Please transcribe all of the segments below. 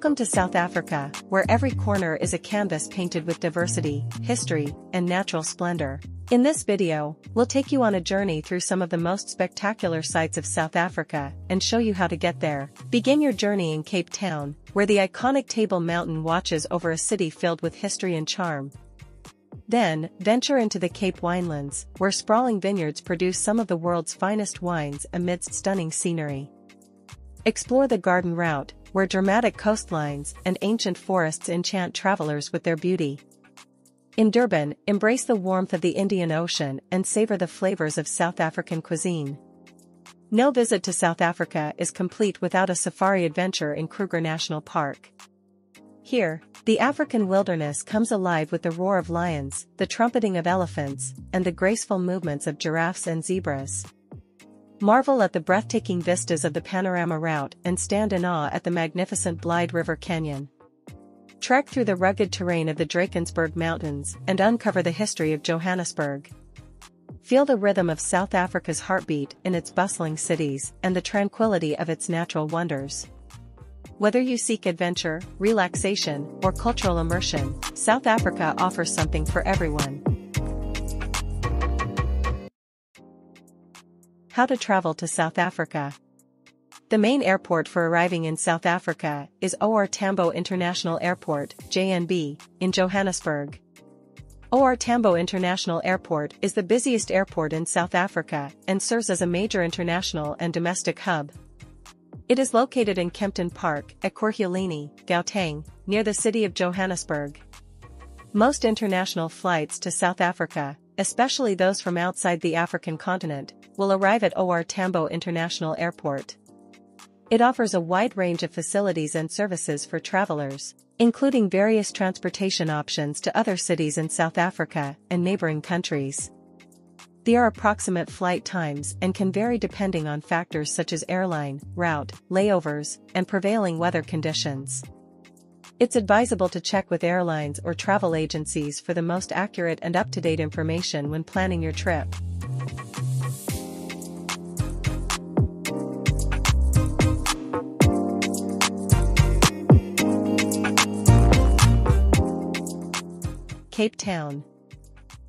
Welcome to South Africa, where every corner is a canvas painted with diversity, history, and natural splendor. In this video, we'll take you on a journey through some of the most spectacular sights of South Africa and show you how to get there. Begin your journey in Cape Town, where the iconic Table Mountain watches over a city filled with history and charm. Then, venture into the Cape Winelands, where sprawling vineyards produce some of the world's finest wines amidst stunning scenery. Explore the Garden Route, where dramatic coastlines and ancient forests enchant travelers with their beauty. In Durban, embrace the warmth of the Indian Ocean and savor the flavors of South African cuisine. No visit to South Africa is complete without a safari adventure in Kruger National Park. Here, the African wilderness comes alive with the roar of lions, the trumpeting of elephants, and the graceful movements of giraffes and zebras. Marvel at the breathtaking vistas of the Panorama Route and stand in awe at the magnificent Blyde River Canyon. Trek through the rugged terrain of the Drakensberg Mountains and uncover the history of Johannesburg. Feel the rhythm of South Africa's heartbeat in its bustling cities and the tranquility of its natural wonders. Whether you seek adventure, relaxation, or cultural immersion, South Africa offers something for everyone. How to travel to South Africa. The main airport for arriving in South Africa is OR Tambo International Airport, JNB, in Johannesburg. OR Tambo International Airport is the busiest airport in South Africa and serves as a major international and domestic hub. It is located in Kempton Park, Ekurhuleni, Gauteng, near the city of Johannesburg. Most international flights to South Africa, especially those from outside the African continent, will arrive at OR Tambo International Airport. It offers a wide range of facilities and services for travelers, including various transportation options to other cities in South Africa and neighboring countries. There are approximate flight times and can vary depending on factors such as airline, route, layovers, and prevailing weather conditions. It's advisable to check with airlines or travel agencies for the most accurate and up-to-date information when planning your trip. Cape Town.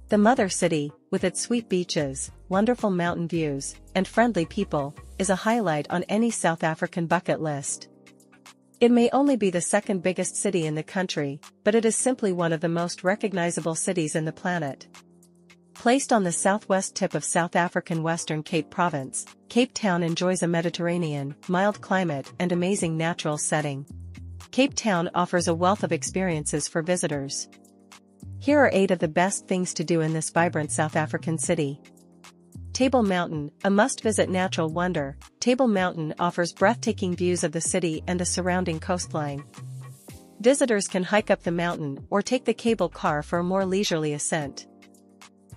The mother city, with its sweet beaches, wonderful mountain views, and friendly people, is a highlight on any South African bucket list. It may only be the second biggest city in the country, but it is simply one of the most recognizable cities in the planet. Placed on the southwest tip of South African Western Cape Province, Cape Town enjoys a Mediterranean, mild climate and amazing natural setting. Cape Town offers a wealth of experiences for visitors. Here are 8 of the best things to do in this vibrant South African city. Table Mountain, a must-visit natural wonder. Table Mountain offers breathtaking views of the city and the surrounding coastline. Visitors can hike up the mountain or take the cable car for a more leisurely ascent.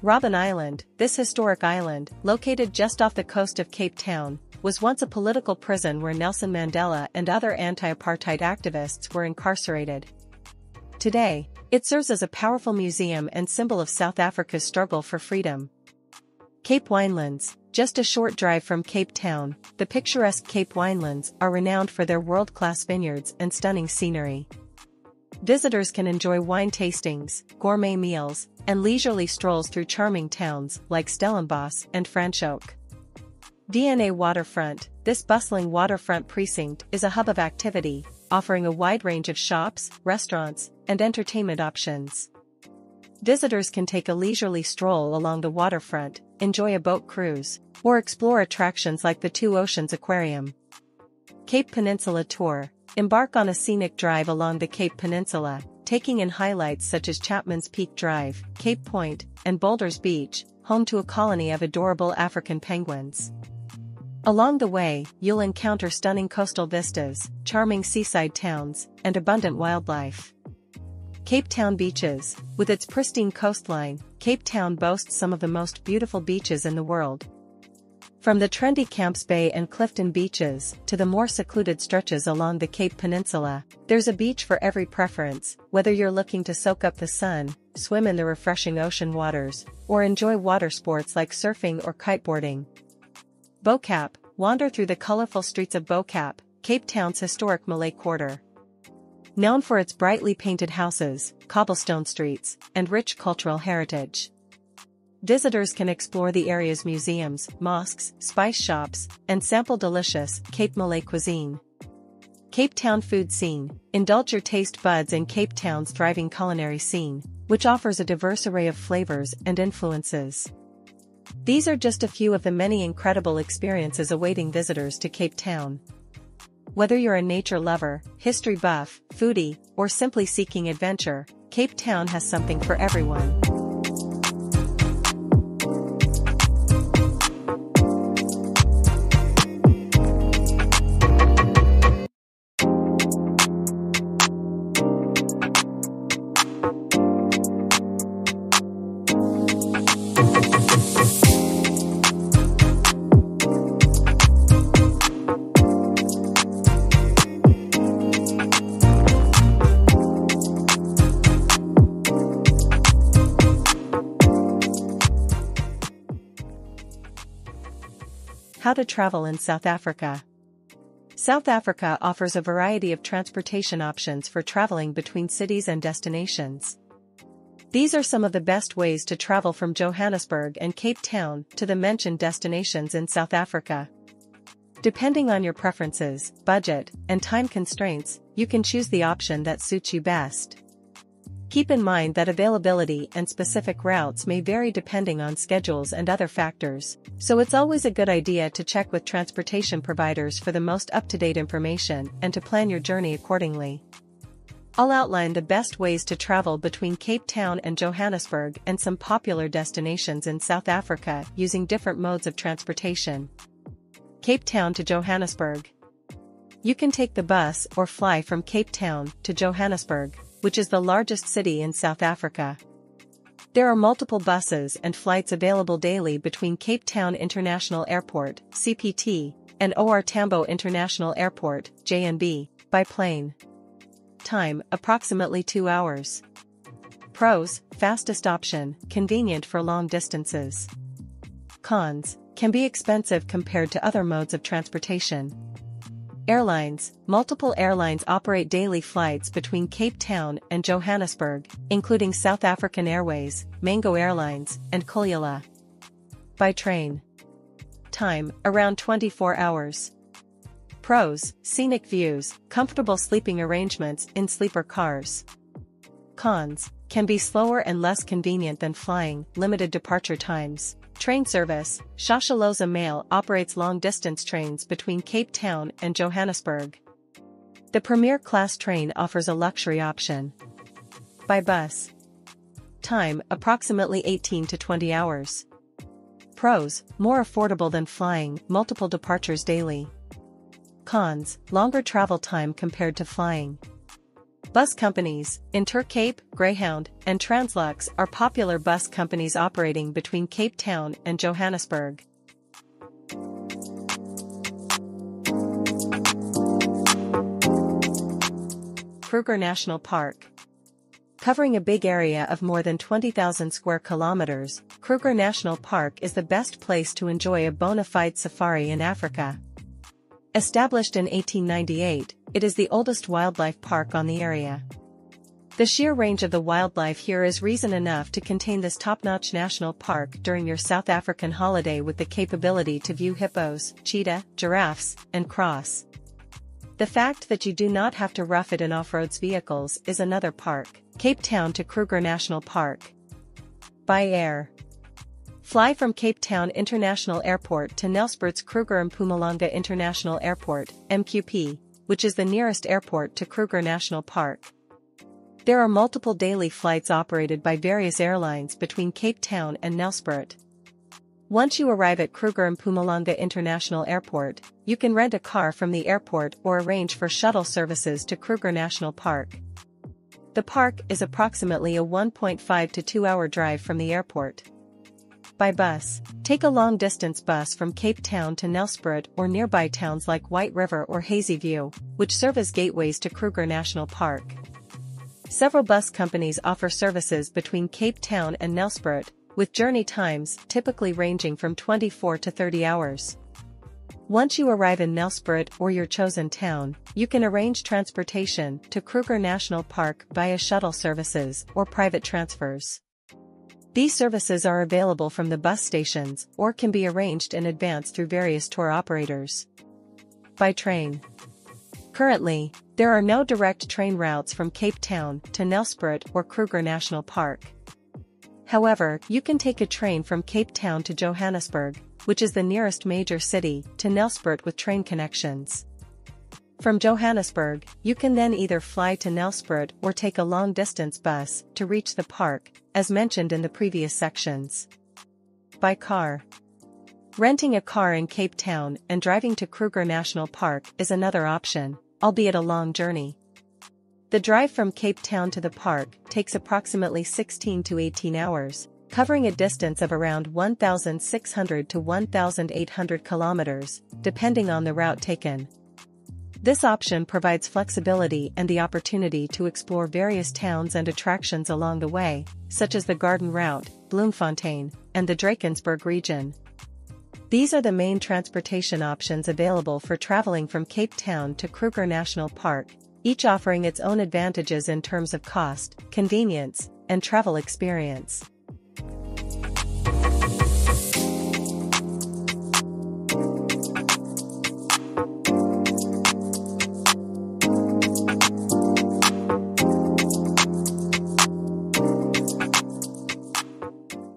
Robben Island, this historic island, located just off the coast of Cape Town, was once a political prison where Nelson Mandela and other anti-apartheid activists were incarcerated. Today, it serves as a powerful museum and symbol of South Africa's struggle for freedom. Cape Winelands, just a short drive from Cape Town, the picturesque Cape Winelands are renowned for their world-class vineyards and stunning scenery. Visitors can enjoy wine tastings, gourmet meals, and leisurely strolls through charming towns like Stellenbosch and Franschhoek. DNA Waterfront, this bustling waterfront precinct is a hub of activity, offering a wide range of shops, restaurants, and entertainment options. Visitors can take a leisurely stroll along the waterfront, enjoy a boat cruise, or explore attractions like the Two Oceans Aquarium. Cape Peninsula Tour, embark on a scenic drive along the Cape Peninsula, taking in highlights such as Chapman's Peak Drive, Cape Point, and Boulders Beach, home to a colony of adorable African penguins. Along the way, you'll encounter stunning coastal vistas, charming seaside towns, and abundant wildlife. Cape Town Beaches, with its pristine coastline, Cape Town boasts some of the most beautiful beaches in the world. From the trendy Camps Bay and Clifton beaches to the more secluded stretches along the Cape Peninsula, there's a beach for every preference, whether you're looking to soak up the sun, swim in the refreshing ocean waters, or enjoy water sports like surfing or kiteboarding. Bokap, wander through the colorful streets of Bokap, Cape Town's historic Malay Quarter. known for its brightly painted houses, cobblestone streets, and rich cultural heritage. Visitors can explore the area's museums, mosques, spice shops, and sample delicious Cape Malay cuisine. Cape Town food scene. Indulge your taste buds in Cape Town's thriving culinary scene, which offers a diverse array of flavors and influences. These are just a few of the many incredible experiences awaiting visitors to Cape Town. Whether you're a nature lover, history buff, foodie, or simply seeking adventure, Cape Town has something for everyone. How to travel in South Africa. South Africa offers a variety of transportation options for traveling between cities and destinations. These are some of the best ways to travel from Johannesburg and Cape Town to the mentioned destinations in South Africa. Depending on your preferences, budget, and time constraints, you can choose the option that suits you best. Keep in mind that availability and specific routes may vary depending on schedules and other factors, so it's always a good idea to check with transportation providers for the most up-to-date information and to plan your journey accordingly. I'll outline the best ways to travel between Cape Town and Johannesburg and some popular destinations in South Africa using different modes of transportation. Cape Town to Johannesburg. You can take the bus or fly from Cape Town to Johannesburg, which is the largest city in South Africa. There are multiple buses and flights available daily between Cape Town International Airport, CPT, and OR Tambo International Airport, JNB, by plane. Time, approximately 2 hours. Pros, fastest option, convenient for long distances. Cons, can be expensive compared to other modes of transportation. Airlines. Multiple airlines operate daily flights between Cape Town and Johannesburg, including South African Airways, Mango Airlines, and Kulula. By train. Time, around 24 hours. Pros, scenic views, comfortable sleeping arrangements in sleeper cars. Cons, can be slower and less convenient than flying, limited departure times. Train service. Shashalozza Mail operates long-distance trains between Cape Town and Johannesburg. The Premier Class train offers a luxury option. By bus. Time, approximately 18 to 20 hours. Pros, more affordable than flying, multiple departures daily. Cons, longer travel time compared to flying. Bus companies. Intercape, Greyhound, and Translux are popular bus companies operating between Cape Town and Johannesburg. Kruger National Park. Covering a big area of more than 20,000 square kilometers, Kruger National Park is the best place to enjoy a bona fide safari in Africa. Established in 1898, it is the oldest wildlife park on the area. The sheer range of the wildlife here is reason enough to contain this top-notch national park during your South African holiday, with the capability to view hippos, cheetah, giraffes, and cross. The fact that you do not have to rough it in off-road vehicles is another park. Cape Town to Kruger National Park. By air. Fly from Cape Town International Airport to Nelsprett's Kruger Mpumalanga International Airport, MQP, which is the nearest airport to Kruger National Park. There are multiple daily flights operated by various airlines between Cape Town and Nelspruit. Once you arrive at Kruger Mpumalanga International Airport, you can rent a car from the airport or arrange for shuttle services to Kruger National Park. The park is approximately a 1.5 to 2 hour drive from the airport. By bus. Take a long-distance bus from Cape Town to Nelspruit or nearby towns like White River or Hazy View, which serve as gateways to Kruger National Park. Several bus companies offer services between Cape Town and Nelspruit, with journey times typically ranging from 24 to 30 hours. Once you arrive in Nelspruit or your chosen town, you can arrange transportation to Kruger National Park via shuttle services or private transfers. These services are available from the bus stations or can be arranged in advance through various tour operators. By train. Currently, there are no direct train routes from Cape Town to Nelspruit or Kruger National Park. However, you can take a train from Cape Town to Johannesburg, which is the nearest major city, to Nelspruit with train connections. From Johannesburg, you can then either fly to Nelspruit or take a long-distance bus to reach the park, as mentioned in the previous sections. By car. Renting a car in Cape Town and driving to Kruger National Park is another option, albeit a long journey. The drive from Cape Town to the park takes approximately 16 to 18 hours, covering a distance of around 1,600 to 1,800 kilometers, depending on the route taken. This option provides flexibility and the opportunity to explore various towns and attractions along the way, such as the Garden Route, Bloemfontein, and the Drakensberg region. These are the main transportation options available for traveling from Cape Town to Kruger National Park, each offering its own advantages in terms of cost, convenience, and travel experience.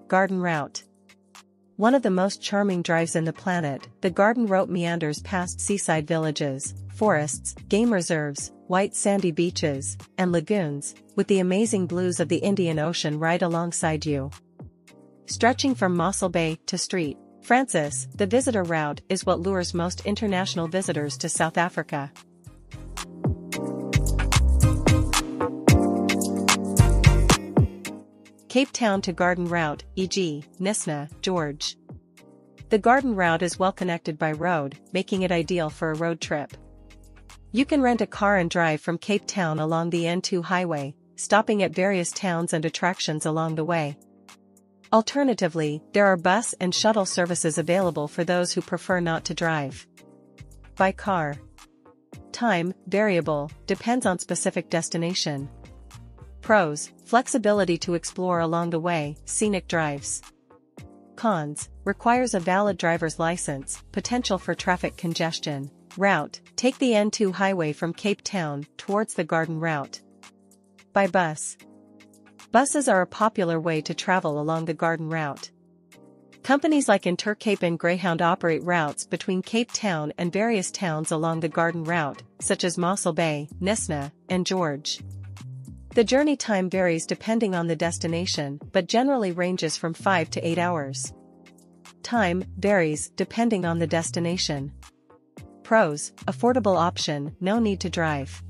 Garden Route. One of the most charming drives in the planet, the Garden Route meanders past seaside villages, forests, game reserves, white sandy beaches, and lagoons, with the amazing blues of the Indian Ocean right alongside you. Stretching from Mossel Bay to St. Francis, the visitor route is what lures most international visitors to South Africa. Cape Town to Garden Route, e.g., Nisna, George. The Garden Route is well connected by road, making it ideal for a road trip. You can rent a car and drive from Cape Town along the N2 highway, stopping at various towns and attractions along the way. Alternatively, there are bus and shuttle services available for those who prefer not to drive. By car. Time, variable, depends on specific destination. Pros, flexibility to explore along the way, scenic drives. Cons, requires a valid driver's license, potential for traffic congestion. Route, take the N2 highway from Cape Town towards the Garden Route. By bus. Buses are a popular way to travel along the Garden Route. Companies like Intercape and Greyhound operate routes between Cape Town and various towns along the Garden Route, such as Mossel Bay, Nisna, and George. The journey time varies depending on the destination, but generally ranges from 5 to 8 hours. Time varies depending on the destination. Pros, affordable option, no need to drive.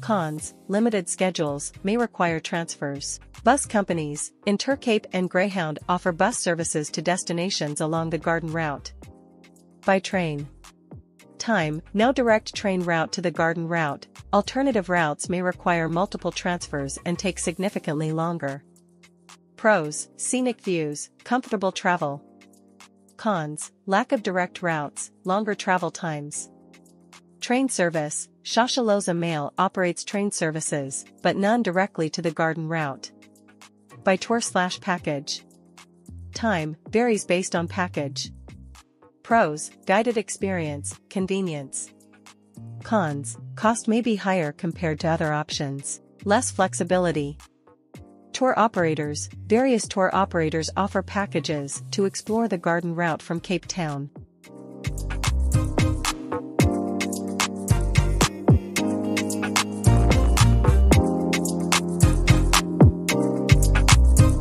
Cons, limited schedules, may require transfers. Bus companies, Intercape and Greyhound offer bus services to destinations along the Garden Route. By train. Time, no direct train route to the Garden Route. Alternative routes may require multiple transfers and take significantly longer. Pros, scenic views, comfortable travel. Cons, lack of direct routes, longer travel times. Train service, Shashalozza Mail operates train services, but none directly to the Garden Route. By tour/package. Time, varies based on package. Pros, guided experience, convenience. Cons, cost may be higher compared to other options. Less flexibility. Tour operators, various tour operators offer packages to explore the Garden Route from Cape Town.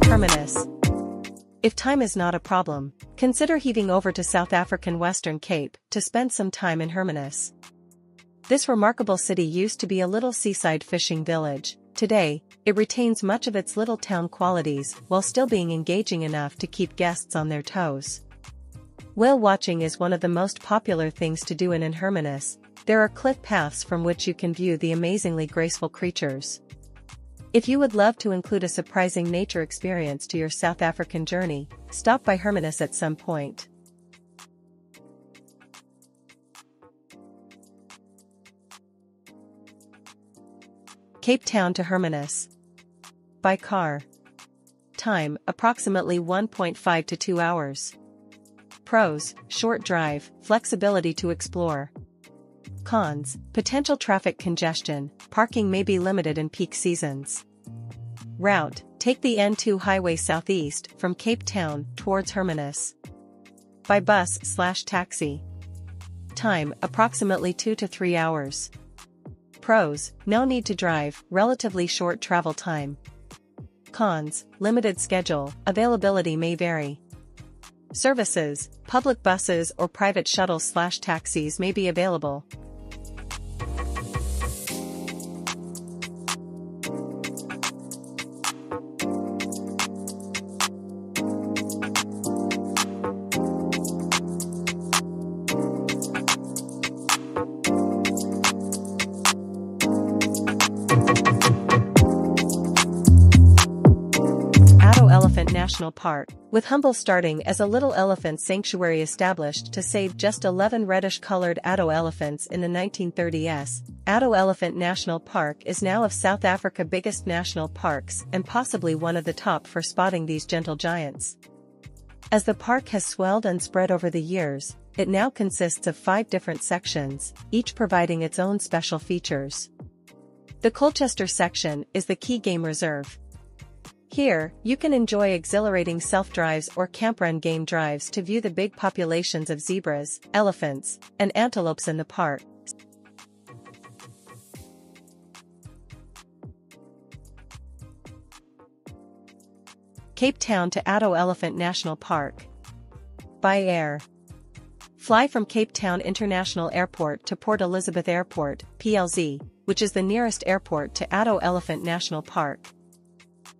Hermanus. If time is not a problem, consider heaving over to South African Western Cape to spend some time in Hermanus. This remarkable city used to be a little seaside fishing village. Today, it retains much of its little town qualities while still being engaging enough to keep guests on their toes. Whale watching is one of the most popular things to do in Hermanus. There are cliff paths from which you can view the amazingly graceful creatures. If you would love to include a surprising nature experience to your South African journey, stop by Hermanus at some point. Cape Town to Hermanus. By car. Time, approximately 1.5 to 2 hours. Pros, short drive, flexibility to explore. Cons, potential traffic congestion, parking may be limited in peak seasons. Route, take the N2 highway southeast from Cape Town towards Hermanus. By bus/taxi. Time, approximately 2 to 3 hours. Pros, no need to drive, relatively short travel time. Cons, limited schedule, availability may vary. Services, public buses or private shuttles/taxis may be available. Addo Elephant National Park, with Humble starting as a little elephant sanctuary established to save just 11 reddish-colored Addo elephants in the 1930s, Addo Elephant National Park is now of South Africa's biggest national parks and possibly one of the top for spotting these gentle giants. As the park has swelled and spread over the years, it now consists of 5 different sections, each providing its own special features. The Colchester section is the key game reserve. Here, you can enjoy exhilarating self-drives or camp-run game drives to view the big populations of zebras, elephants, and antelopes in the park. Cape Town to Addo Elephant National Park. By air. Fly from Cape Town International Airport to Port Elizabeth Airport, PLZ, which is the nearest airport to Addo Elephant National Park.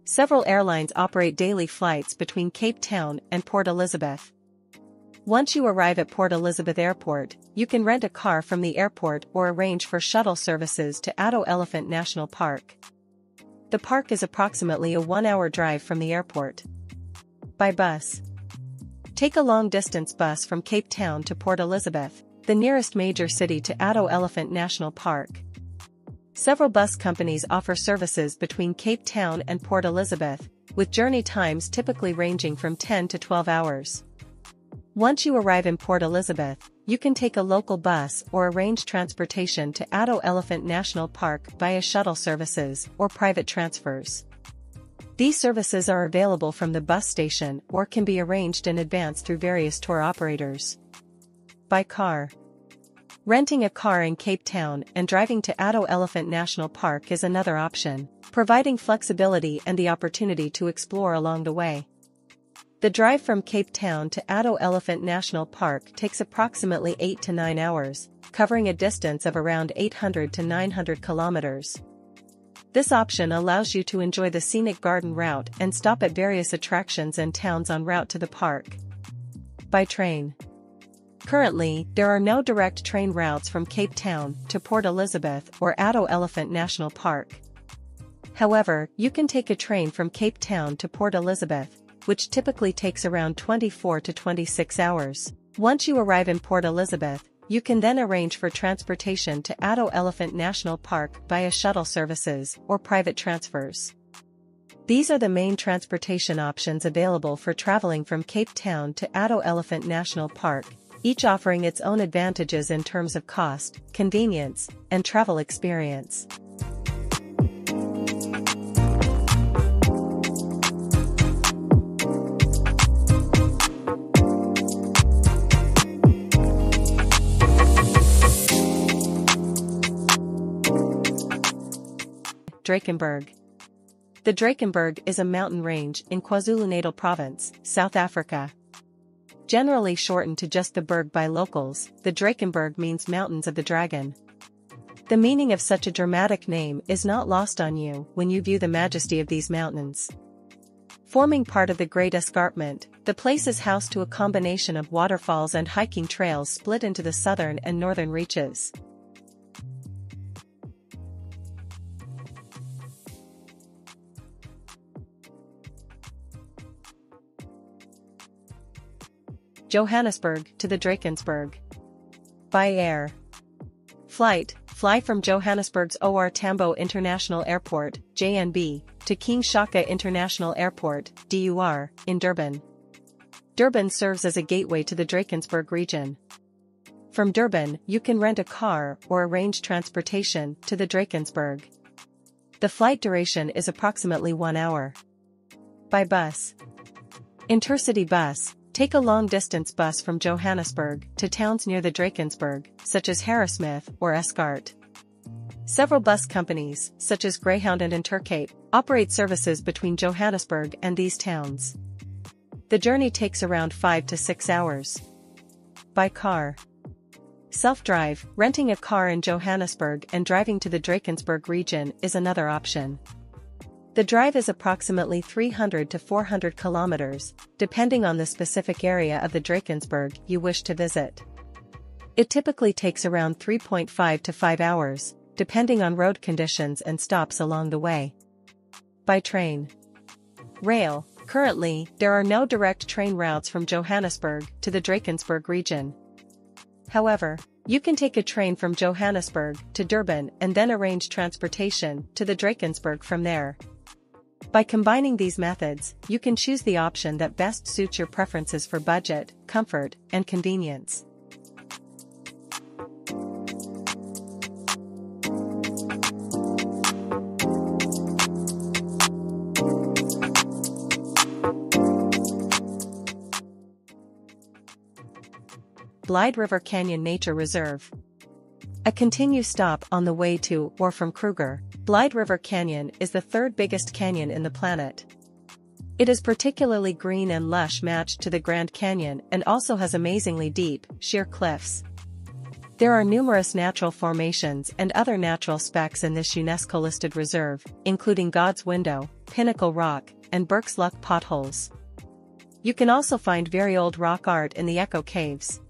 Several airlines operate daily flights between Cape Town and Port Elizabeth. Once you arrive at Port Elizabeth Airport, you can rent a car from the airport or arrange for shuttle services to Addo Elephant National Park. The park is approximately a 1-hour drive from the airport. By bus. Take a long-distance bus from Cape Town to Port Elizabeth, the nearest major city to Addo Elephant National Park. Several bus companies offer services between Cape Town and Port Elizabeth, with journey times typically ranging from 10 to 12 hours. Once you arrive in Port Elizabeth, you can take a local bus or arrange transportation to Addo Elephant National Park via shuttle services or private transfers. These services are available from the bus station or can be arranged in advance through various tour operators. By car. Renting a car in Cape Town and driving to Addo Elephant National Park is another option, providing flexibility and the opportunity to explore along the way. The drive from Cape Town to Addo Elephant National Park takes approximately 8 to 9 hours, covering a distance of around 800 to 900 kilometers. This option allows you to enjoy the scenic garden route and stop at various attractions and towns en route to the park. By train. Currently, there are no direct train routes from Cape Town to Port Elizabeth or Addo Elephant National Park. However, you can take a train from Cape Town to Port Elizabeth, which typically takes around 24 to 26 hours. Once you arrive in Port Elizabeth, you can then arrange for transportation to Addo Elephant National Park via shuttle services or private transfers. These are the main transportation options available for traveling from Cape Town to Addo Elephant National Park, each offering its own advantages in terms of cost, convenience, and travel experience. Drakensberg. The Drakensberg is a mountain range in KwaZulu-Natal Province, South Africa. Generally shortened to just the Berg by locals, the Drakensberg means Mountains of the Dragon. The meaning of such a dramatic name is not lost on you when you view the majesty of these mountains. Forming part of the Great Escarpment, the place is house to a combination of waterfalls and hiking trails split into the southern and northern reaches. Johannesburg to the Drakensberg. By air. Flight, fly from Johannesburg's OR Tambo International Airport, JNB, to King Shaka International Airport, DUR, in Durban. Durban serves as a gateway to the Drakensberg region. From Durban, you can rent a car or arrange transportation to the Drakensberg. The flight duration is approximately 1 hour. By bus. Intercity bus. Take a long-distance bus from Johannesburg to towns near the Drakensberg, such as Hermanus or Escart. Several bus companies, such as Greyhound and Intercape, operate services between Johannesburg and these towns. The journey takes around 5 to 6 hours. By car. Self-drive, renting a car in Johannesburg and driving to the Drakensberg region is another option. The drive is approximately 300 to 400 kilometers, depending on the specific area of the Drakensberg you wish to visit. It typically takes around 3.5 to 5 hours, depending on road conditions and stops along the way. By train. Rail. Currently, there are no direct train routes from Johannesburg to the Drakensberg region. However, you can take a train from Johannesburg to Durban and then arrange transportation to the Drakensberg from there. By combining these methods, you can choose the option that best suits your preferences for budget, comfort, and convenience. Blyde River Canyon Nature Reserve. A continuous stop on the way to or from Kruger, Blyde River Canyon is the third biggest canyon in the planet. It is particularly green and lush matched to the Grand Canyon and also has amazingly deep, sheer cliffs. There are numerous natural formations and other natural specks in this UNESCO-listed reserve, including God's Window, Pinnacle Rock, and Burke's Luck potholes. You can also find very old rock art in the Echo Caves.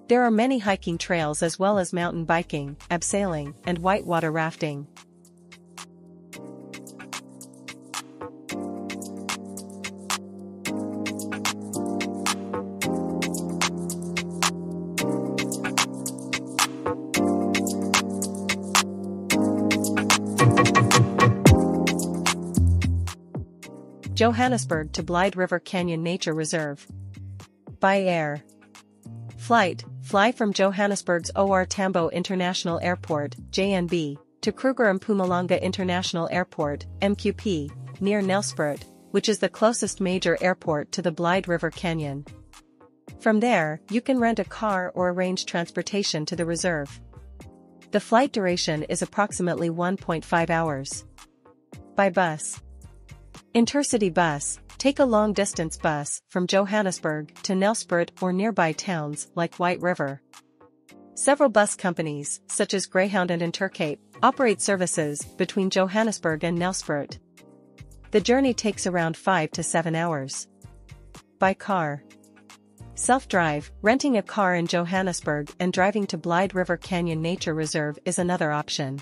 There are many hiking trails as well as mountain biking, abseiling, and whitewater rafting. Johannesburg to Blyde River Canyon Nature Reserve. By air. Flight. Fly from Johannesburg's OR Tambo International Airport, JNB, to Kruger Mpumalanga International Airport, MQP, near Nelspruit, which is the closest major airport to the Blyde River Canyon. From there, you can rent a car or arrange transportation to the reserve. The flight duration is approximately 1.5 hours. By bus. Intercity bus. Take a long-distance bus from Johannesburg to Nelspruit or nearby towns like White River. Several bus companies, such as Greyhound and Intercape, operate services between Johannesburg and Nelspruit. The journey takes around 5 to 7 hours. By car. Self-drive, renting a car in Johannesburg and driving to Blyde River Canyon Nature Reserve is another option.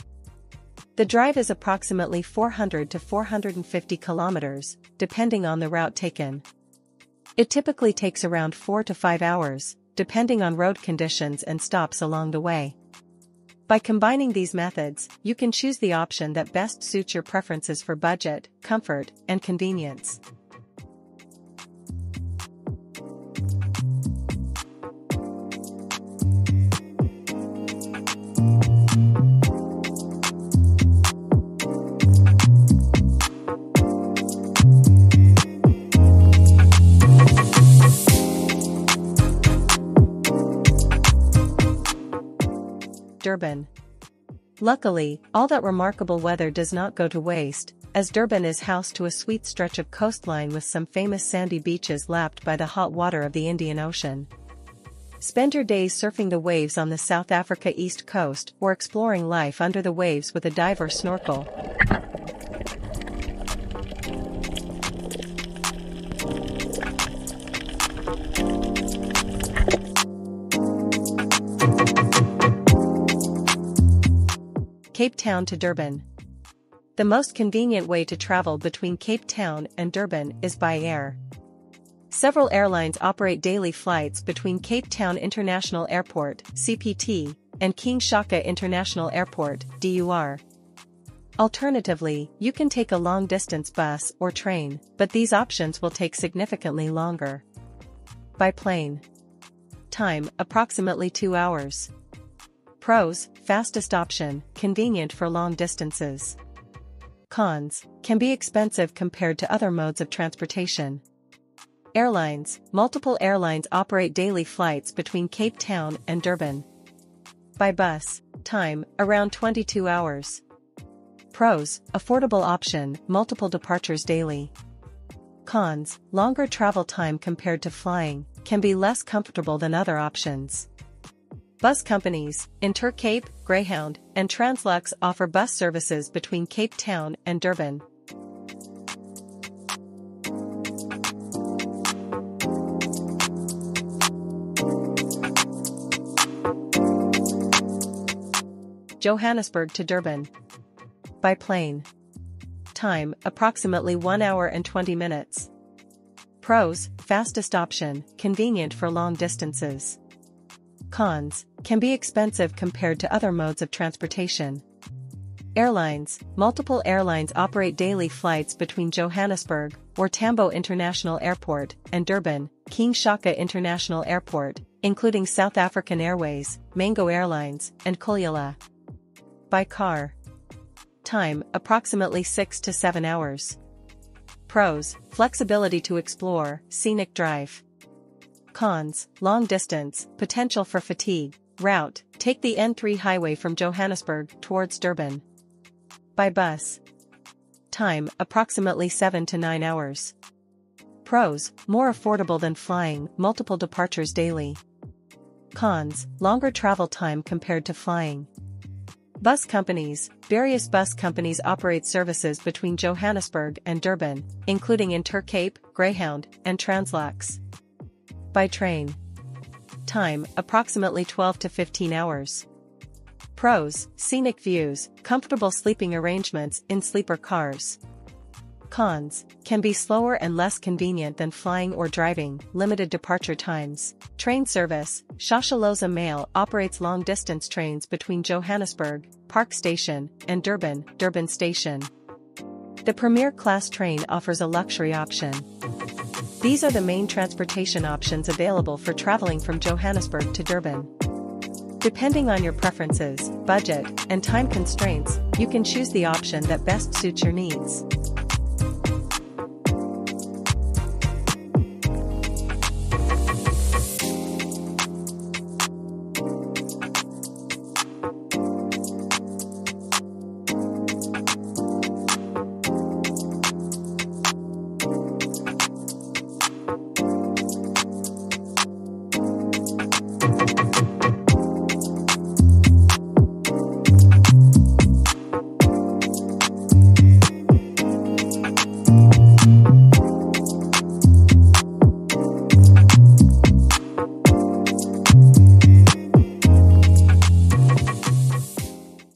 The drive is approximately 400 to 450 kilometers, depending on the route taken. It typically takes around 4 to 5 hours, depending on road conditions and stops along the way. By combining these methods, you can choose the option that best suits your preferences for budget, comfort, and convenience. Durban. Luckily, all that remarkable weather does not go to waste, as Durban is house to a sweet stretch of coastline with some famous sandy beaches lapped by the hot water of the Indian Ocean. Spend your days surfing the waves on the South Africa East Coast or exploring life under the waves with a dive or snorkel. Cape Town to Durban. The most convenient way to travel between Cape Town and Durban is by air. Several airlines operate daily flights between Cape Town International Airport, CPT, and King Shaka International Airport, DUR. Alternatively, you can take a long-distance bus or train, but these options will take significantly longer. By plane. Time, approximately 2 hours. Pros, fastest option, convenient for long distances. Cons, can be expensive compared to other modes of transportation. Airlines, multiple airlines operate daily flights between Cape Town and Durban. By bus. Time, around 22 hours. Pros, affordable option, multiple departures daily. Cons, longer travel time compared to flying, can be less comfortable than other options. Bus companies, Intercape, Greyhound, and Translux offer bus services between Cape Town and Durban. Johannesburg to Durban. By plane. Time, approximately 1 hour and 20 minutes. Pros, fastest option, convenient for long distances. Cons, can be expensive compared to other modes of transportation. Airlines, multiple airlines operate daily flights between Johannesburg, or Tambo International Airport, and Durban, King Shaka International Airport, including South African Airways, Mango Airlines, and Kolyola. By car. Time, approximately 6 to 7 hours. Pros, flexibility to explore, scenic drive. Cons, long distance, potential for fatigue. Route, take the N3 highway from Johannesburg towards Durban. By bus. Time, approximately 7 to 9 hours. Pros, more affordable than flying, multiple departures daily. Cons, longer travel time compared to flying. Bus companies, various bus companies operate services between Johannesburg and Durban, including Intercape, Greyhound, and Translux. By train. Time, approximately 12 to 15 hours. Pros, scenic views, comfortable sleeping arrangements in sleeper cars. Cons, can be slower and less convenient than flying or driving, limited departure times. Train service, Shashalozha Mail operates long-distance trains between Johannesburg, Park Station, and Durban, Durban Station. The Premier Class train offers a luxury option. These are the main transportation options available for traveling from Johannesburg to Durban. Depending on your preferences, budget, and time constraints, you can choose the option that best suits your needs.